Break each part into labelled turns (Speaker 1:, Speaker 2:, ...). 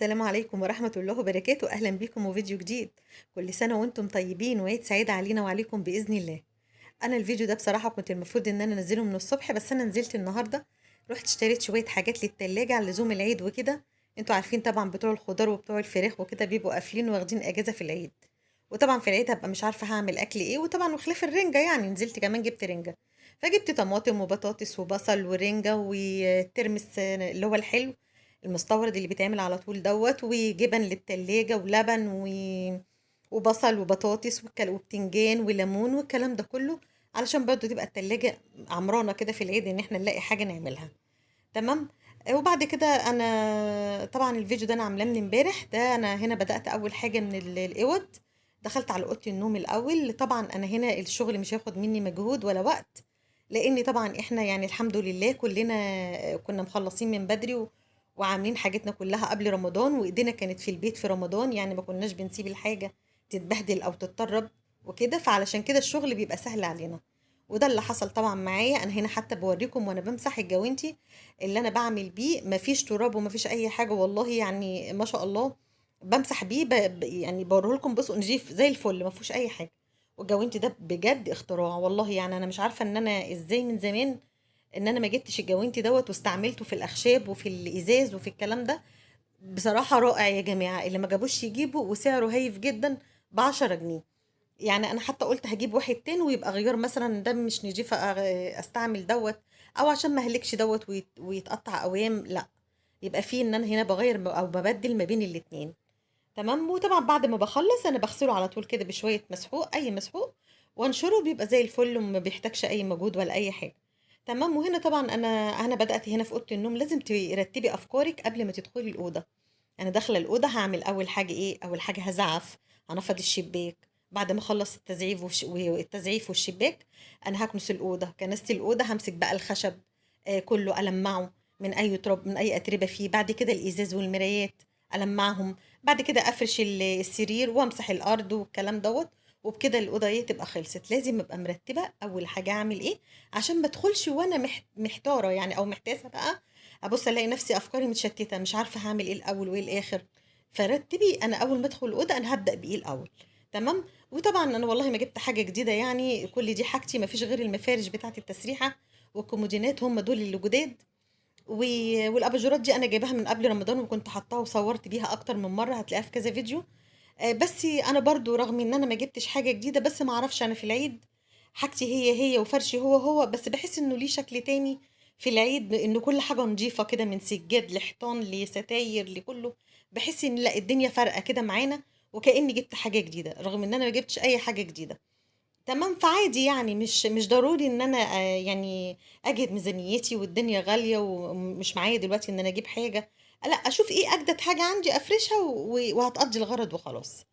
Speaker 1: السلام عليكم ورحمة الله وبركاته. أهلا بكم وفيديو جديد. كل سنة وانتم طيبين وعيد سعيد علينا وعليكم بإذن الله. أنا الفيديو ده بصراحة كنت المفروض إن أنا أنزله من الصبح، بس أنا نزلت النهاردة. رحت اشتريت شوية حاجات للتلاجة على لزوم العيد وكده. انتوا عارفين طبعا بتوع الخضار وبتوع الفراخ وكده بيبقوا قافلين واخدين أجازة في العيد. وطبعا في العيد هبقى مش عارفة هعمل أكل إيه، وطبعا وخلاف الرنجة يعني نزلت كمان جبت رنجة. فجبت طماطم وبطاطس وبصل ورنجة وترمس اللي هو الحلو المستورد اللي بيتعمل على طول دوت، وجبن للتلاجة ولبن وبصل وبطاطس وبتنجان وليمون والكلام ده كله، علشان برضو تبقى التلاجة عمرانة كده في العيد ان احنا نلاقي حاجة نعملها. تمام. وبعد كده انا طبعا الفيديو ده انا عاملاه من امبارح. ده انا هنا بدأت اول حاجة من الاوض. دخلت على اوضه النوم الاول. طبعا انا هنا الشغل مش هياخد مني مجهود ولا وقت، لان طبعا احنا يعني الحمد لله كلنا كنا مخلصين من بدري وعاملين حاجتنا كلها قبل رمضان، وايدينا كانت في البيت في رمضان، يعني ما كناش بنسيب الحاجة تتبهدل او تتطرب وكده، فعلشان كده الشغل بيبقى سهل علينا. وده اللي حصل طبعا معايا. انا هنا حتى بوريكم وانا بمسح الجوانتي اللي انا بعمل بيه، مفيش تراب ومفيش اي حاجة والله، يعني ما شاء الله. بمسح بيه يعني بوريه لكم، بصوا نضيف زي الفل ما فيهوش اي حاجه. والجوانتي ده بجد اختراع والله، يعني انا مش عارفه ان انا ازاي من زمان ان انا ما جبتش الجوانتي دوت واستعملته في الاخشاب وفي الازاز وفي الكلام ده. بصراحه رائع يا جماعه، اللي ما جابوش يجيبوا، وسعره هايف جدا ب10 جنيه. يعني انا حتى قلت هجيب واحد تاني ويبقى غيار مثلا ده مش نضيف استعمل دوت، او عشان ما اهلكش دوت ويتقطع اوام، لا، يبقى فيه ان انا هنا بغير او ببدل ما بين الاتنين. تمام. وطبعا بعد ما بخلص انا بغسله على طول كده بشويه مسحوق، اي مسحوق، وانشره بيبقى زي الفل وما بيحتاجش اي مجهود ولا اي حاجه. تمام. وهنا طبعا انا بدات هنا في اوضه النوم. لازم ترتبي افكارك قبل ما تدخلي الاوضه. انا داخله الاوضه هعمل اول حاجه ايه؟ اول حاجه هزعف، هنفض الشباك. بعد ما اخلص التزعيف والتزعيف والشباك، انا هكنس الاوضه، كنست الاوضه همسك بقى الخشب كله المعه من اي تراب، من اي اتربه فيه. بعد كده الازاز والمرايات المعهم. بعد كده افرش السرير وامسح الارض والكلام دوت. وبكده الاوضه ايه تبقى خلصت. لازم ابقى مرتبه اول حاجه اعمل ايه، عشان ما ادخلش وانا محتاره يعني او محتاسه بقى. ابص الاقي نفسي افكاري متشتته، مش عارفه هعمل ايه الاول وايه الاخر. فرتبي انا اول ما ادخل الاوضه انا هبدا بايه الاول. تمام. وطبعا انا والله ما جبت حاجه جديده، يعني كل دي حاجتي، ما فيش غير المفارش بتاعه التسريحه والكومودينات، هم دول اللي جداد. والاباجورات دي انا جايباها من قبل رمضان، وكنت حطاها وصورت بيها اكتر من مره، هتلاقيها في كذا فيديو. بس انا برضو رغم ان انا ما جبتش حاجه جديده، بس ما اعرفش انا في العيد حاجتي هي وفرشي هو، بس بحس انه ليه شكل تاني في العيد، انه كل حاجه نظيفه كده، من سجاد لحيطان لستاير لكله. بحس ان لا، الدنيا فارقه كده معانا، وكاني جبت حاجه جديده رغم ان انا ما جبتش اي حاجه جديده. تمام. فعادي يعني مش ضروري ان انا يعني اجهد ميزانيتي والدنيا غالية ومش معايا دلوقتي ان انا اجيب حاجة. لا، اشوف ايه اجدد حاجة عندي افرشها وهتقضي الغرض وخلاص.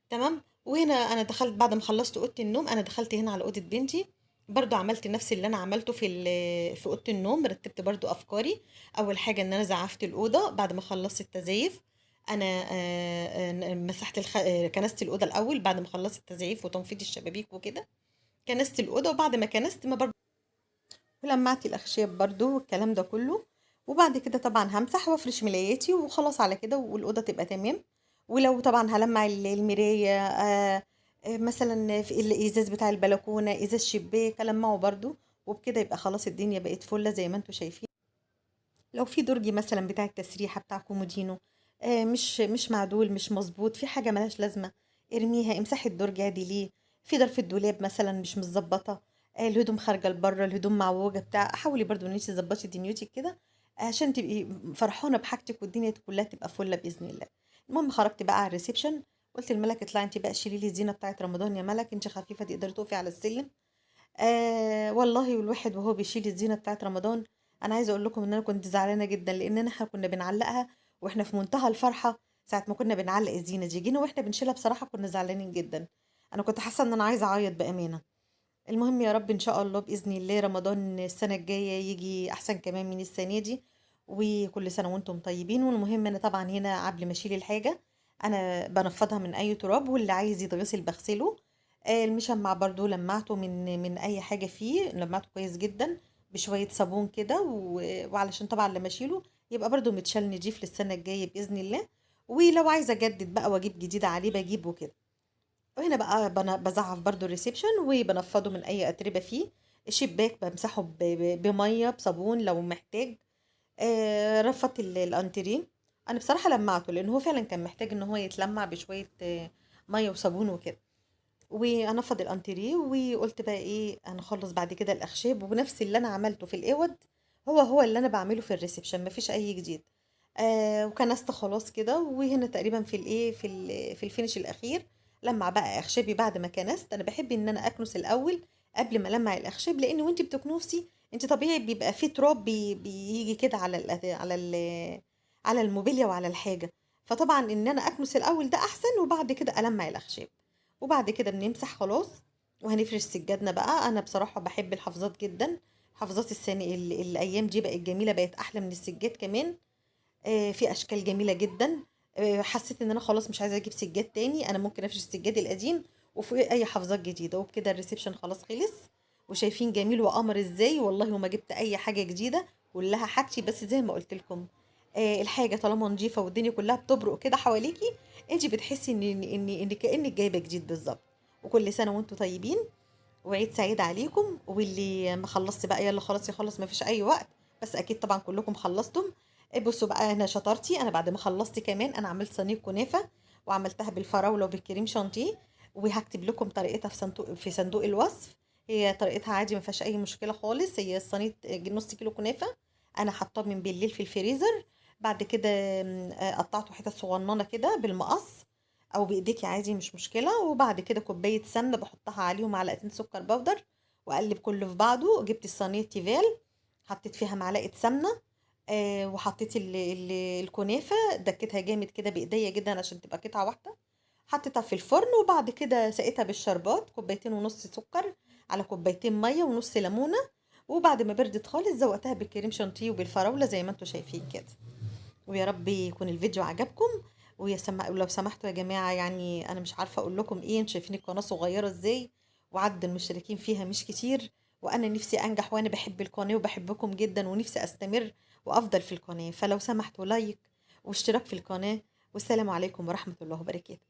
Speaker 1: تمام. وهنا انا دخلت بعد ما خلصت اوضه النوم، انا دخلت هنا على اوضه بنتي. برضو عملت نفس اللي انا عملته في اوضه النوم، رتبت برضو افكاري. اول حاجه ان انا زعفت الاوضه بعد ما خلصت التزييف. انا مسحت كنست الاوضه الاول بعد ما خلصت التزييف وتنفيض الشبابيك وكده. كنست الأوضة، وبعد ما كنست ما برضو ولمعت الأخشاب برضو والكلام ده كله. وبعد كده طبعا همسح وافرش ملاياتي وخلاص على كده، والأوضة تبقى تمام. ولو طبعا هلمع المراية مثلا في الإزاز بتاع البلكونة، إزاز شباك ألمعه برضو. وبكده يبقى خلاص الدنيا بقت فلة زي ما انتوا شايفين. لو في درج مثلا بتاع التسريحة بتاع كومودينو مش معدول مش مظبوط، في حاجة ملهاش لازمة، ارميها، امسحي الدرج عادي. ليه؟ في ظرف الدولاب مثلا مش متظبطة، الهدوم خارجة لبره، الهدوم معوجة بتاع، حاولي برضو ان انت تظبطي دنيتك كده عشان تبقي فرحانة بحاجتك والدنيا كلها تبقى فلة بإذن الله. المهم خرجت بقى على الريسبشن، قلت لملك اطلعي انت بقى شيلي لي الزينة بتاعت رمضان، يا ملك انت خفيفة تقدري تقفي على السلم. والله والواحد وهو بيشيل الزينة بتاعت رمضان، انا عايزه اقول لكم ان انا كنت زعلانه جدا، لان احنا كنا بنعلقها واحنا في منتهى الفرحه. ساعه ما كنا بنعلق الزينه دي جينا واحنا بنشيلها، بصراحه كنا زعلانين جدا. انا كنت حاسه ان انا عايزه اعيط بامانه. المهم يا رب ان شاء الله باذن الله رمضان السنه الجايه يجي احسن كمان من السنه دي. وكل سنه وانتم طيبين. والمهم انا طبعا هنا قبل ما اشيل الحاجه انا بنفضها من اي تراب، واللي عايز يتغسل بغسله. المشمع برضو لمعته من اي حاجه فيه، لمعته كويس جدا بشويه صابون كده وعلشان طبعا لما اشيله يبقى برضو متشال نضيف للسنه الجايه باذن الله. ولو عايزه اجدد بقى واجيب جديد عليه بجيب وكده. وهنا بقى بزعف برضو الريسبشن وبنفضه من اي اتربه فيه. الشباك بمسحه بميه بصابون لو محتاج. رفضت الانتريه. انا بصراحه لمعته لان هو فعلا كان محتاج ان هو يتلمع بشويه ميه وصابون وكده. وانفض الانتريه وقلت بقى ايه هنخلص بعد كده الاخشاب، وبنفس اللي انا عملته في الاوض هو اللي انا بعمله في الريسبشن، مفيش اي جديد. وكنست خلاص كده، وهنا تقريبا في الايه في الفينش الاخير. لمع بقى اخشابي بعد ما كنست. انا بحب ان انا اكنس الاول قبل ما المع الاخشاب، لان وانت بتكنسي انت طبيعي بيبقى في تراب بيجي كده على الموبيليا وعلى الحاجه. فطبعا ان انا اكنس الاول ده احسن، وبعد كده المع الاخشاب. وبعد كده بنمسح خلاص. وهنفرش سجادنا بقى. انا بصراحه بحب الحفاظات جدا. حفاظات السنة الايام دي بقت جميله، بقت احلى من السجاد كمان. في اشكال جميله جدا. حسيت ان انا خلاص مش عايزه اجيب سجاد تاني، انا ممكن افرش السجاد القديم وفوقيه اي حفاظات جديده. وبكده الريسبشن خلاص خلص. وشايفين جميل وقمر ازاي، والله وما جبت اي حاجه جديده، كلها حاجتي بس زي ما قلت لكم. الحاجه طالما نظيفه والدنيا كلها بتبرق كده حواليكي، انت بتحسي ان كانك جايبه جديد بالظبط. وكل سنه وانتم طيبين، وعيد سعيد عليكم. واللي ما خلصت بقى يلا خلاص يخلص، ما فيش اي وقت. بس اكيد طبعا كلكم خلصتم. بصوا بقى انا شطارتي، انا بعد ما خلصت كمان انا عملت صينيه كنافه، وعملتها بالفراوله وبالكريم شانتيه. وهكتب لكم طريقتها في صندوق الوصف. هي طريقتها عادي ما فيهاش اي مشكله خالص. هي صينيه نص كيلو كنافه، انا حطاه من بالليل في الفريزر. بعد كده قطعته حتت صغننه كده بالمقص او بايديكي عادي مش مشكله. وبعد كده كوبايه سمنه بحطها عليهم معلقتين سكر بودر، واقلب كله في بعضه. جبت الصينيه تيفال، حطيت فيها معلقه سمنه. وحطيت الكنافه، دكتها جامد كده بايديا جدا عشان تبقى قطعه واحده. حطيتها في الفرن، وبعد كده سقيتها بالشربات كوبايتين ونص سكر على كوبايتين ميه ونص ليمونه. وبعد ما بردت خالص زوقتها بالكريم شانتيه وبالفراوله زي ما انتم شايفين كده. ويا رب يكون الفيديو عجبكم. ولو سمحتوا يا جماعة، يعني أنا مش عارفة أقول لكم إيه. انتوا شايفين القناة صغيرة إزاي، وعدد المشتركين فيها مش كتير. وأنا نفسي أنجح، وأنا بحب القناة وبحبكم جدا، ونفسي أستمر وأفضل في القناة. فلو سمحتوا لايك واشتراك في القناة. والسلام عليكم ورحمة الله وبركاته.